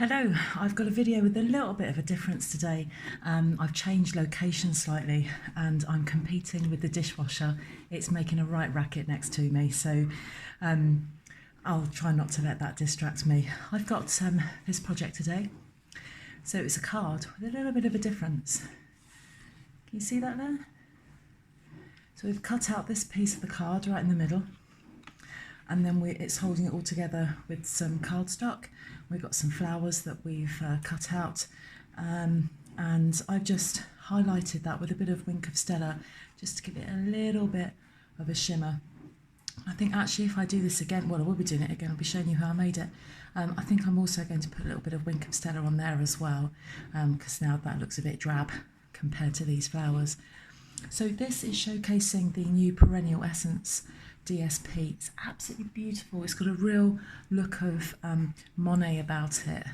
Hello, I've got a video with a little bit of a difference today. I've changed location slightly and I'm competing with the dishwasher. It's making a right racket next to me, so I'll try not to let that distract me. I've got this project today. So it's a card with a little bit of a difference. Can you see that there? So we've cut out this piece of the card right in the middle, and then it's holding it all together with some cardstock. We've got some flowers that we've cut out, and I've just highlighted that with a bit of Wink of Stella just to give it a little bit of a shimmer. I think actually if I do this again, well, I will be doing it again, I'll be showing you how I made it. I think I'm also going to put a little bit of Wink of Stella on there as well, because now that looks a bit drab compared to these flowers. So this is showcasing the new Perennial Essence DSP. It's absolutely beautiful. It's got a real look of Monet about it.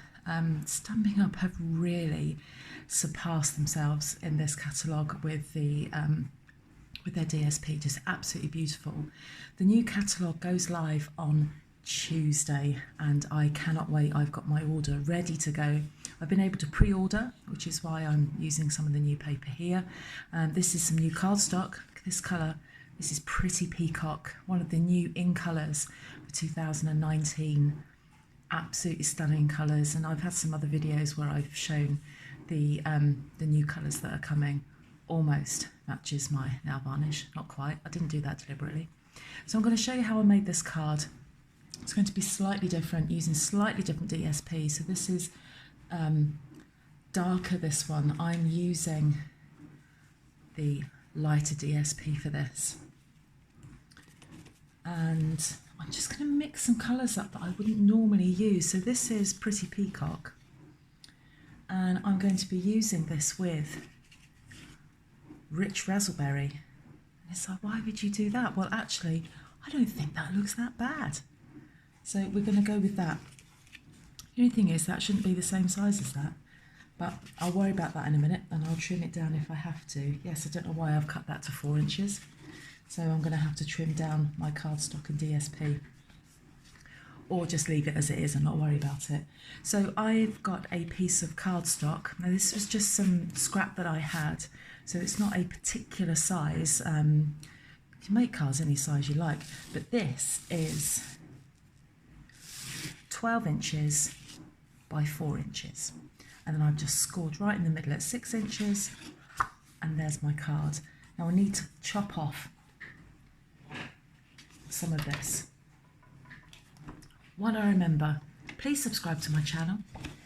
Stampin' Up have really surpassed themselves in this catalogue with their DSP. Just absolutely beautiful. The new catalogue goes live on Tuesday and I cannot wait. I've got my order ready to go. I've been able to pre-order, which is why I'm using some of the new paper here. This is some new cardstock. This colour, this is Pretty Peacock, one of the new in colours for 2019. Absolutely stunning colours, and I've had some other videos where I've shown the new colours that are coming. Almost matches my nail varnish, not quite. I didn't do that deliberately. So I'm going to show you how I made this card. It's going to be slightly different, using slightly different DSP. So this is darker, this one. I'm using the lighter DSP for this. And I'm just going to mix some colours up that I wouldn't normally use. So this is Pretty Peacock. And I'm going to be using this with Rich Razzleberry. And it's like, why would you do that? Well, actually, I don't think that looks that bad. So we're going to go with that. The only thing is that shouldn't be the same size as that, but I'll worry about that in a minute and I'll trim it down if I have to. Yes, I don't know why I've cut that to 4 inches. So I'm going to have to trim down my cardstock and DSP, or just leave it as it is and not worry about it. So I've got a piece of cardstock. Now this was just some scrap that I had, so it's not a particular size. You can make cards any size you like, but this is 12 inches by 4 inches. And then I've just scored right in the middle at 6 inches, and there's my card. Now I need to chop off some of this. While I remember, please subscribe to my channel.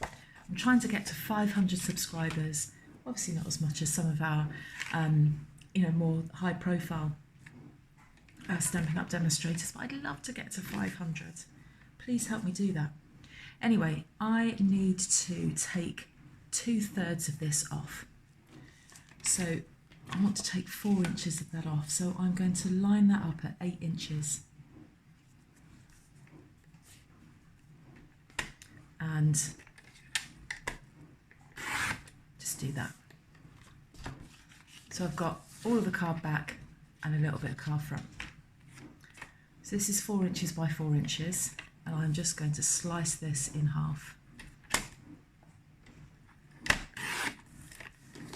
I'm trying to get to 500 subscribers. Obviously not as much as some of our more high profile Stampin' Up demonstrators, but I'd love to get to 500. Please help me do that. Anyway, I need to take 2/3 of this off. So I want to take 4 inches of that off. So I'm going to line that up at 8 inches. And just do that. So I've got all of the card back and a little bit of card front. So this is 4 inches by 4 inches, and I'm just going to slice this in half.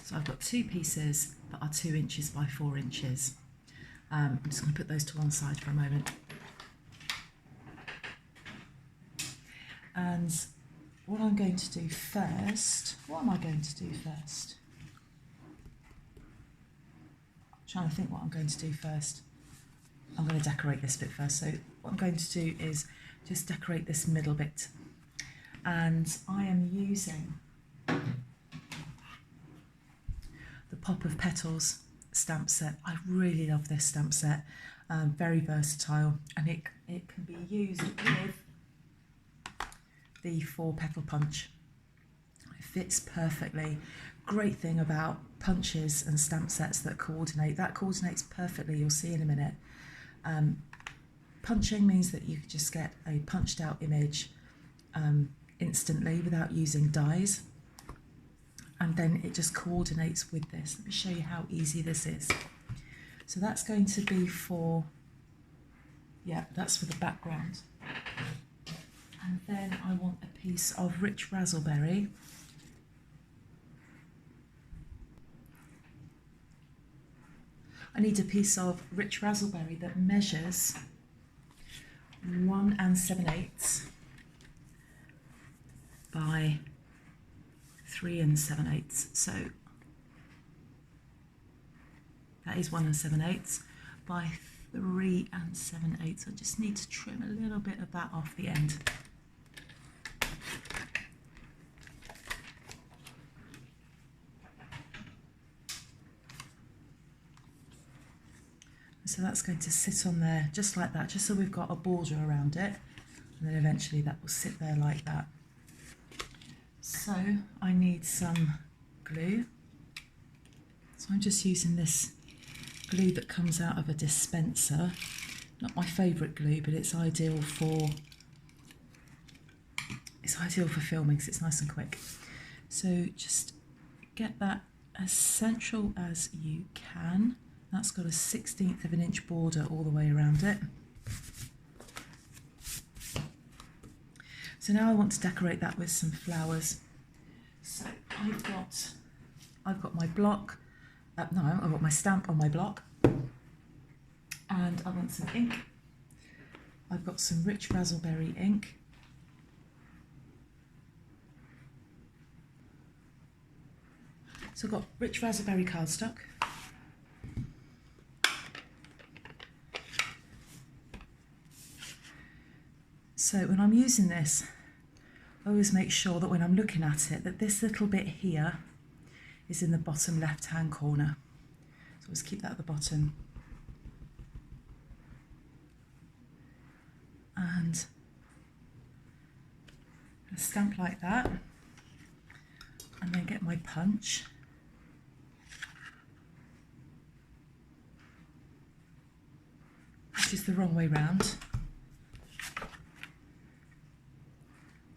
So I've got two pieces that are 2 inches by 4 inches. I'm just going to put those to one side for a moment. And what I'm going to do first, what am I going to do first? I'm trying to think what I'm going to do first. I'm going to decorate this bit first. So what I'm going to do is just decorate this middle bit. And I am using the Pop of Petals stamp set. I really love this stamp set. Very versatile, and it can be used with the 4-petal punch. It fits perfectly. Great thing about punches and stamp sets that coordinate. That coordinates perfectly, you'll see in a minute. Punching means that you just get a punched out image instantly without using dies, and then it just coordinates with this. Let me show you how easy this is. So that's going to be for, that's for the background. And then I want a piece of rich raspberry. I need a piece of rich raspberry that measures 1 7/8 by 3 7/8. So that is 1 7/8 by 3 7/8. I just need to trim a little bit of that off the end. So that's going to sit on there just like that, just so we've got a border around it, and then eventually that will sit there like that. So I need some glue. So I'm just using this glue that comes out of a dispenser. Not my favourite glue, but it's ideal for filming because it's nice and quick. So just get that as central as you can. That's got a 1/16 of an inch border all the way around it. So now I want to decorate that with some flowers. So I've got my block. I've got my stamp on my block, and I want some ink. I've got some rich raspberry ink. So I've got rich raspberry cardstock. So when I'm using this, I always make sure that when I'm looking at it, that this little bit here is in the bottom left-hand corner. So let's keep that at the bottom. And a stamp like that, and then get my punch. Which is the wrong way round.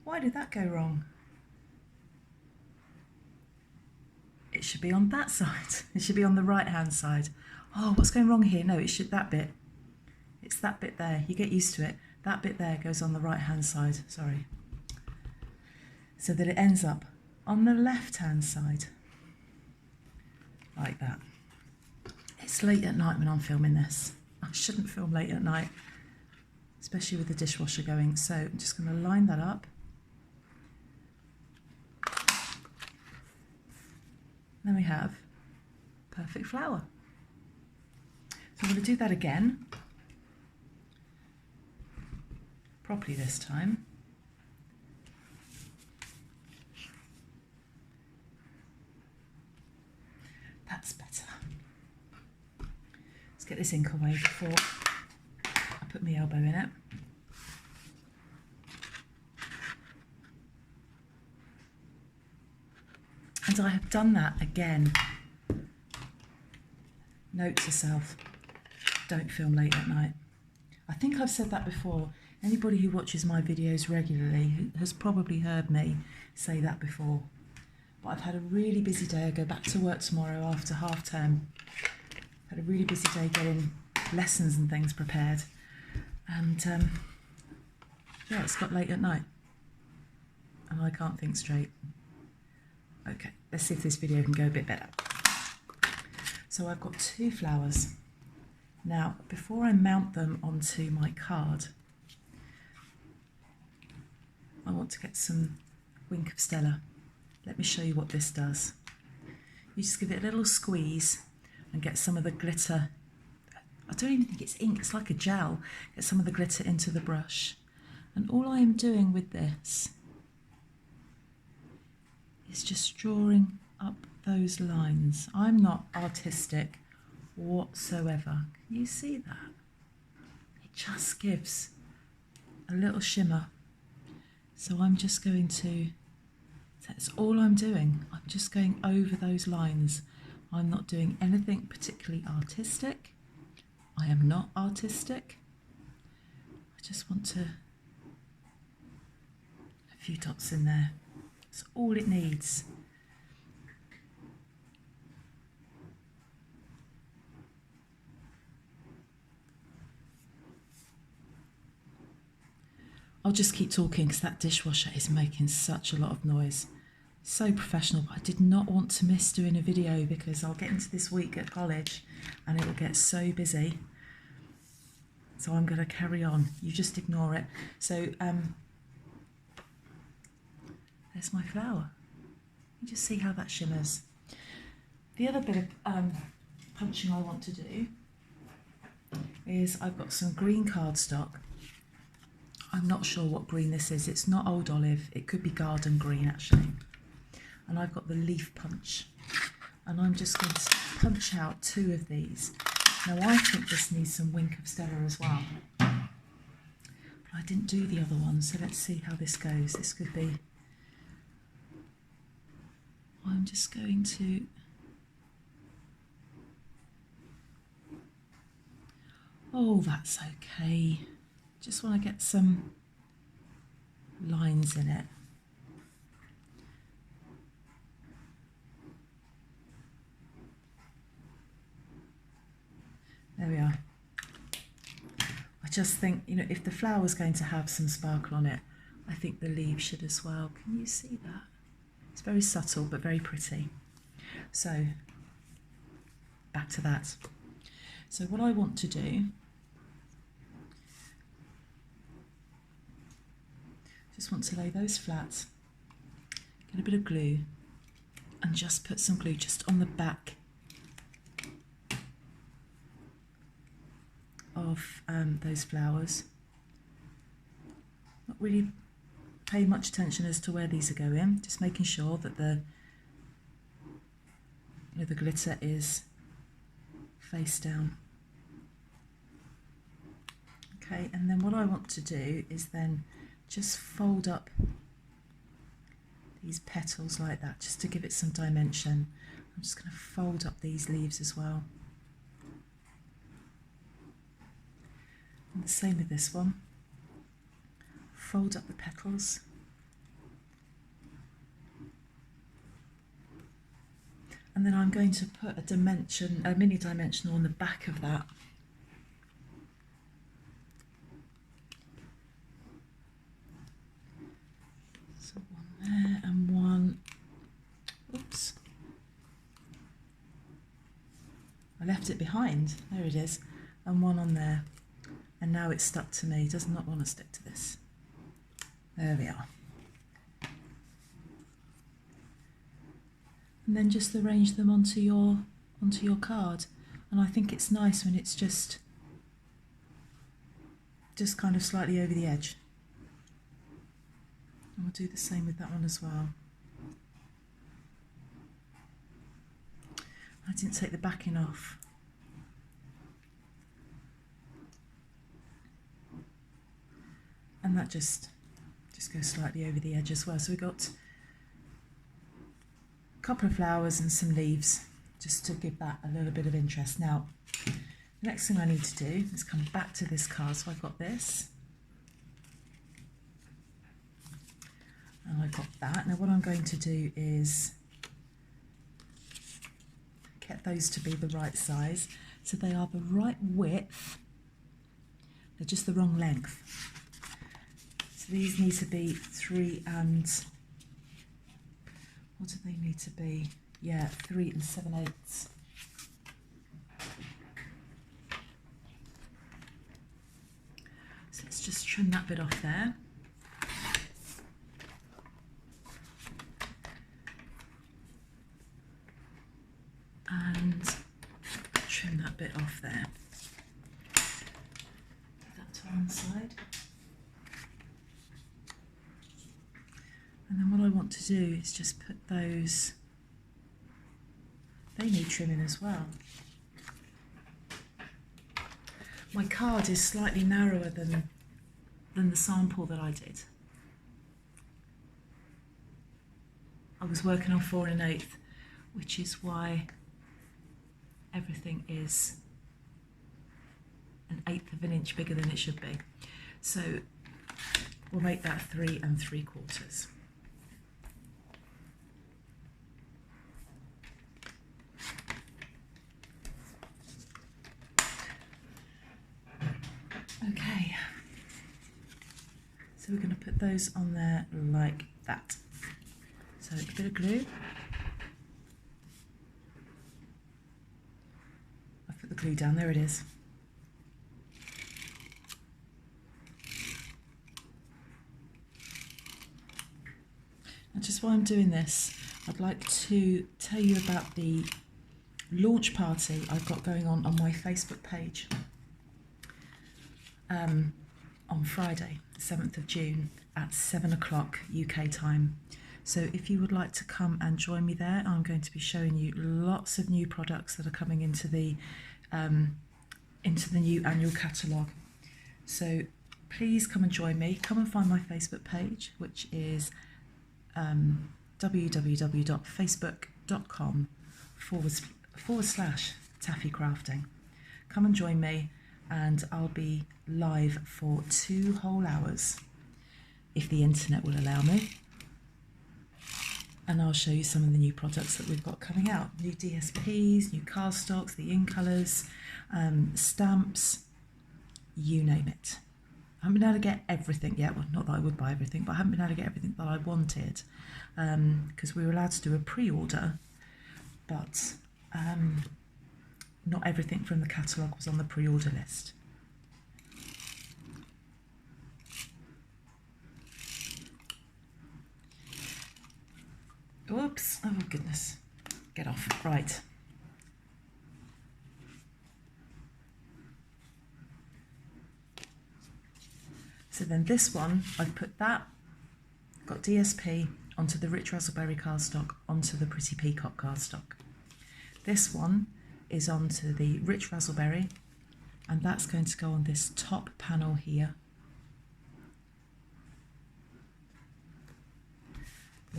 Why did that go wrong? It should be on that side. It should be on the right hand side. Oh, what's going wrong here? No, it should, that bit. It's that bit there. You get used to it. That bit there goes on the right hand side. Sorry. So that it ends up on the left hand side. Like that. It's late at night when I'm filming this. I shouldn't film late at night, especially with the dishwasher going. So I'm just going to line that up. Then we have perfect flower. So I'm going to do that again, properly this time. That's better. Let's get this ink away before I put my elbow in it. And I have done that again. Note to self, don't film late at night. I think I've said that before. Anybody who watches my videos regularly has probably heard me say that before. But I've had a really busy day. I go back to work tomorrow after half term. Had a really busy day getting lessons and things prepared. And yeah, it's got late at night. And I can't think straight. Okay, let's see if this video can go a bit better. So I've got 2 flowers. Now, before I mount them onto my card, I want to get some Wink of Stella. Let me show you what this does. You just give it a little squeeze and get some of the glitter. I don't even think it's ink, it's like a gel. Get some of the glitter into the brush. And all I am doing with this is just drawing up those lines. I'm not artistic whatsoever. Can you see that? It just gives a little shimmer. So I'm just going to, that's all I'm doing. I'm just going over those lines. I'm not doing anything particularly artistic. I am not artistic. I just want to, a few dots in there. That's all it needs. I'll just keep talking because that dishwasher is making such a lot of noise. So professional, but I did not want to miss doing a video because I'll get into this week at college and it will get so busy. So I'm going to carry on. You just ignore it. So there's my flower. You just see how that shimmers. The other bit of punching I want to do is I've got some green cardstock. I'm not sure what green this is. It's not old olive. It could be garden green actually. And I've got the leaf punch. And I'm just going to punch out 2 of these. Now I think this needs some wink of Stella as well. But I didn't do the other one, so let's see how this goes. This could be... I'm just going to... Oh, that's okay. Just want to get some lines in it. There we are. I just think, you know, if the flower's going to have some sparkle on it, I think the leaves should as well. Can you see that? It's very subtle but very pretty. So, back to that. So what I want to do, just want to lay those flat, get a bit of glue, and just put some glue just on the back of those flowers. Not really pay much attention as to where these are going, just making sure that the glitter is face down. Okay, and then what I want to do is then just fold up these petals like that, just to give it some dimension. I'm just going to fold up these leaves as well. And the same with this one. Fold up the petals. And then I'm going to put a mini dimensional on the back of that. So one there and one, oops. I left it behind, there it is, and one on there. And now it's stuck to me, it does not want to stick to this. There we are. And then just arrange them onto your card. And I think it's nice when it's just kind of slightly over the edge. And we'll do the same with that one as well. I didn't take the backing off. And that just goes slightly over the edge as well. So we've got a couple of flowers and some leaves just to give that a little bit of interest. Now, the next thing I need to do is come back to this card. So I've got this. And I've got that. Now what I'm going to do is get those to be the right size. So they are the right width. They're just the wrong length. So these need to be 3 and, what do they need to be? Yeah, 3 7/8. So let's just trim that bit off there. And trim that bit off there. Put that to one side. And then what I want to do is just put those, they need trimming as well. My card is slightly narrower than the sample that I did. I was working on 4 1/8, which is why everything is 1/8 of an inch bigger than it should be. So we'll make that 3 3/4. Okay, so we're put those on there like that. So a bit of glue. I've put the glue down, there it is. And just while I'm doing this, I'd like to tell you about the launch party I've got going on my Facebook page on Friday, the 7th of June at 7 o'clock UK time. So if you would like to come and join me there, I'm going to be showing you lots of new products that are coming into the new annual catalogue. So please come and join me. Come and find my Facebook page, which is www.facebook.com/taffy crafting. Come and join me, and I'll be live for 2 whole hours if the internet will allow me, and I'll show you some of the new products that we've got coming out. New DSPs, new cardstocks, the in colours, stamps, you name it. I haven't been able to get everything yet. Well, not that I would buy everything, but I haven't been able to get everything that I wanted, because we were allowed to do a pre-order, but not everything from the catalogue was on the pre-order list. Oops, oh goodness, get off, right. So then this one, I've put that, got DSP onto the Rich Razzleberry cardstock, onto the Pretty Peacock cardstock. This one is onto the Rich Razzleberry, and that's going to go on this top panel here.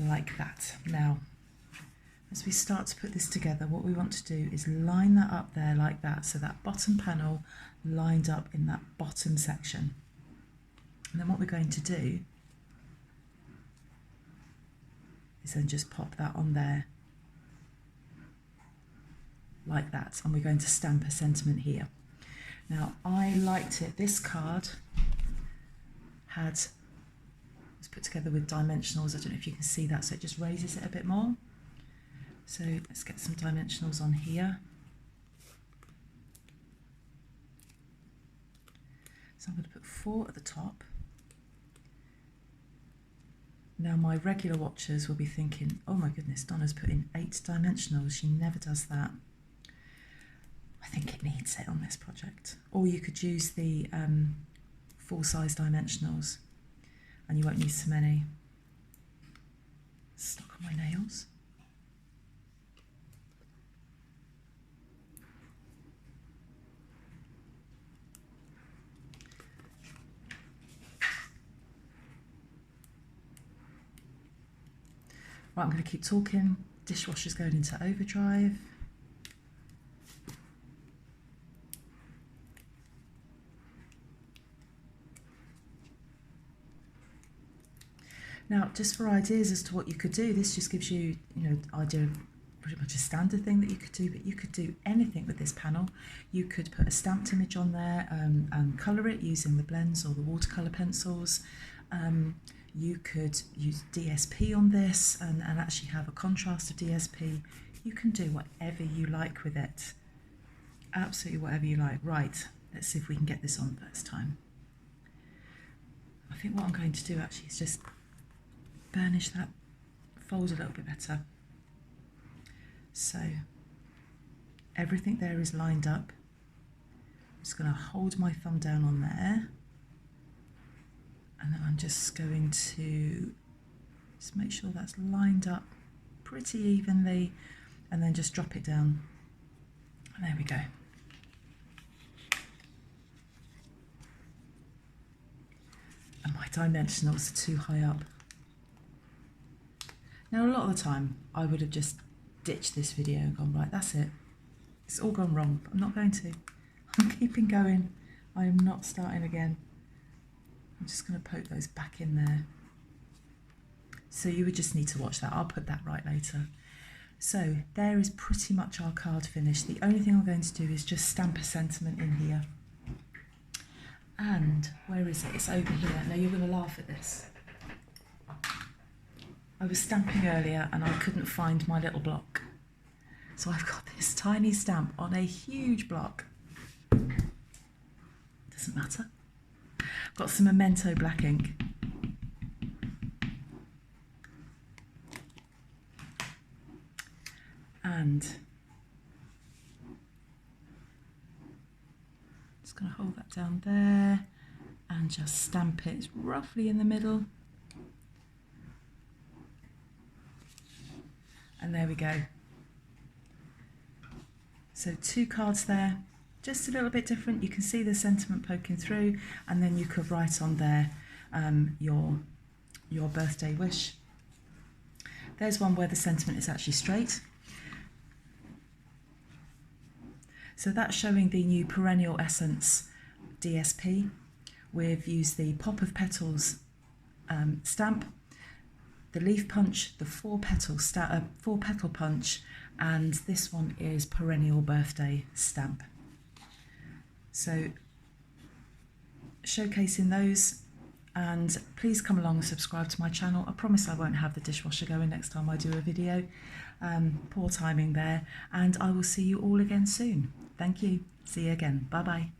Like that. Now, as we start to put this together, what we want to do is line that up there like that, so that bottom panel lined up in that bottom section. And then what we're going to do is then just pop that on there like that, and we're going to stamp a sentiment here. Now, I liked it. This card was put together with dimensionals. I don't know if you can see that, so it just raises it a bit more. So let's get some dimensionals on here. So I'm going to put 4 at the top. Now my regular watchers will be thinking, oh my goodness, Donna's put in 8 dimensionals. She never does that. I think it needs it on this project. Or you could use the full-size dimensionals, and you won't use so many. Stuck on my nails. Right, I'm going to keep talking. Dishwasher's going into overdrive. Now, just for ideas as to what you could do, this just gives you, idea of pretty much a standard thing that you could do, but you could do anything with this panel. You could put a stamped image on there and colour it using the blends or the watercolour pencils. You could use DSP on this and actually have a contrast of DSP. You can do whatever you like with it. Absolutely whatever you like. Right, let's see if we can get this on first time. I think what I'm going to do actually is just burnish that fold a little bit better. So everything there is lined up. I'm just going to hold my thumb down on there, and then I'm just going to just make sure that's lined up pretty evenly, and then just drop it down. And there we go. And my dimensionals are too high up. Now, a lot of the time, I would have just ditched this video and gone, right, that's it. It's all gone wrong, but I'm not going to. I'm keeping going. I am not starting again. I'm just going to poke those back in there. So you would just need to watch that. I'll put that right later. So there is pretty much our card finished. The only thing I'm going to do is just stamp a sentiment in here. And where is it? It's over here. Now you're going to laugh at this. I was stamping earlier and I couldn't find my little block. So I've got this tiny stamp on a huge block. Doesn't matter. Got some Memento black ink. And just going to hold that down there and just stamp it roughly in the middle. And there we go. So 2 cards there, just a little bit different. You can see the sentiment poking through, and then you could write on there your birthday wish. There's one where the sentiment is actually straight. So that's showing the new Perennial Essence DSP. We've used the Pop of Petals stamp, the leaf punch, the 4-petal punch, and this one is Perennial Birthday stamp. So showcasing those, and please come along and subscribe to my channel. I promise I won't have the dishwasher going next time I do a video. Poor timing there, and I will see you all again soon. Thank you. See you again. Bye bye.